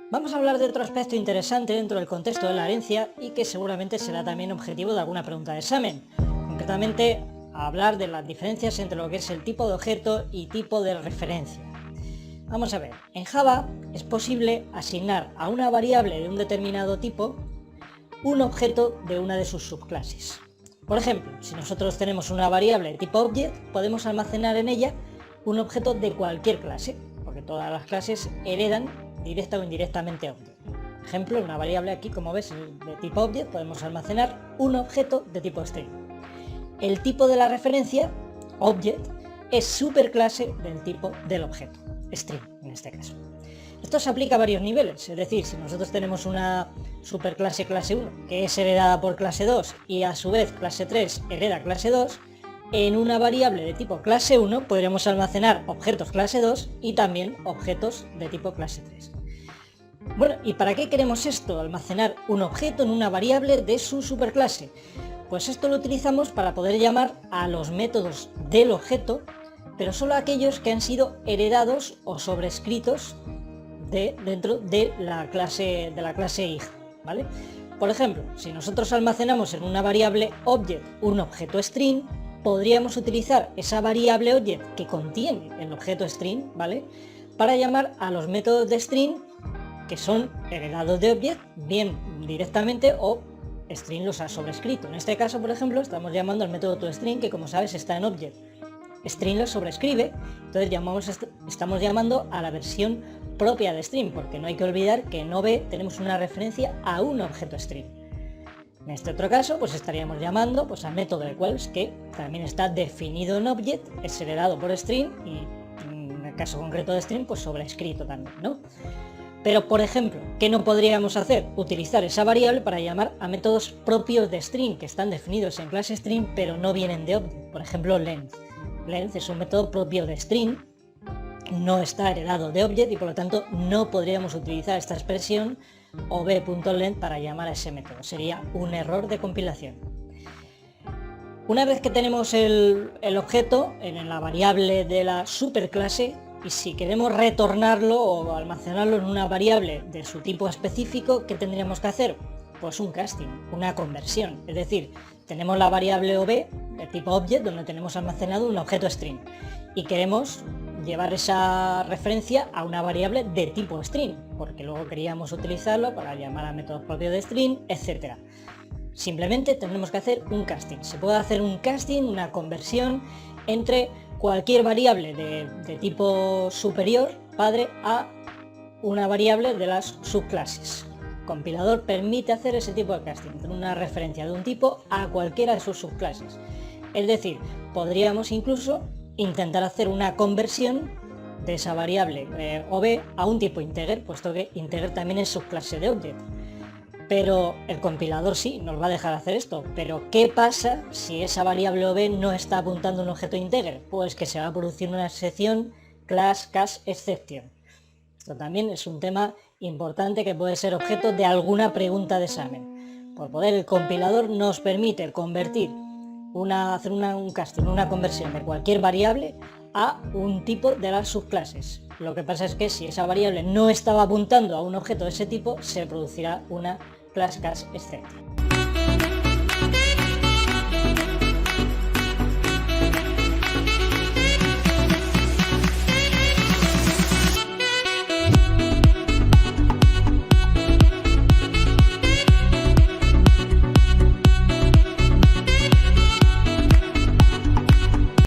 Vamos a hablar de otro aspecto interesante dentro del contexto de la herencia y que seguramente será también objetivo de alguna pregunta de examen. Concretamente, hablar de las diferencias entre lo que es el tipo de objeto y tipo de referencia. Vamos a ver, en Java es posible asignar a una variable de un determinado tipo un objeto de una de sus subclases. Por ejemplo, si nosotros tenemos una variable de tipo object, podemos almacenar en ella un objeto de cualquier clase, porque todas las clases heredan directa o indirectamente object. Por ejemplo, en una variable aquí, como ves, de tipo object, podemos almacenar un objeto de tipo string. El tipo de la referencia, object, es superclase del tipo del objeto, string en este caso. Esto se aplica a varios niveles, es decir, si nosotros tenemos una superclase clase 1 que es heredada por clase 2 y a su vez clase 3 hereda clase 2, en una variable de tipo clase 1 podremos almacenar objetos clase 2 y también objetos de tipo clase 3. Bueno, ¿y para qué queremos esto? Almacenar un objeto en una variable de su superclase. Pues esto lo utilizamos para poder llamar a los métodos del objeto, pero solo aquellos que han sido heredados o sobrescritos dentro de la clase hija, ¿vale? Por ejemplo, si nosotros almacenamos en una variable object un objeto string, podríamos utilizar esa variable object que contiene el objeto string, ¿vale?, para llamar a los métodos de string que son heredados de object, bien directamente o string los ha sobrescrito. En este caso, por ejemplo, estamos llamando al método toString, que como sabes está en object. String lo sobrescribe, entonces estamos llamando a la versión propia de string, porque no hay que olvidar que en OB tenemos una referencia a un objeto string. En este otro caso, pues estaríamos llamando al método equals, que también está definido en object, es heredado por string y en el caso concreto de string, pues sobrescrito también, ¿no? Pero, por ejemplo, ¿qué no podríamos hacer? Utilizar esa variable para llamar a métodos propios de string, que están definidos en clase string, pero no vienen de object. Por ejemplo, length. Length es un método propio de string, no está heredado de object y por lo tanto no podríamos utilizar esta expresión ob.length para llamar a ese método. Sería un error de compilación. Una vez que tenemos el objeto en la variable de la superclase, y si queremos retornarlo o almacenarlo en una variable de su tipo específico, ¿qué tendríamos que hacer? Pues un casting, una conversión. Es decir, tenemos la variable ob de tipo object donde tenemos almacenado un objeto string y queremos llevar esa referencia a una variable de tipo string, porque luego queríamos utilizarlo para llamar a métodos propios de string, etc. Simplemente tendremos que hacer un casting. Se puede hacer un casting, una conversión entre cualquier variable de tipo superior, padre, a una variable de las subclases. El compilador permite hacer ese tipo de casting, tener una referencia de un tipo a cualquiera de sus subclases. Es decir, podríamos incluso intentar hacer una conversión de esa variable ob a un tipo integer, puesto que integer también es subclase de object. Pero el compilador sí nos va a dejar hacer esto. Pero ¿qué pasa si esa variable ob no está apuntando a un objeto integer? Pues que se va a producir una excepción class cache exception. Esto también es un tema importante que puede ser objeto de alguna pregunta de examen. Por poder, el compilador nos permite convertir hacer un casting, una conversión de cualquier variable a un tipo de las subclases. Lo que pasa es que si esa variable no estaba apuntando a un objeto de ese tipo, se producirá una class cache exception.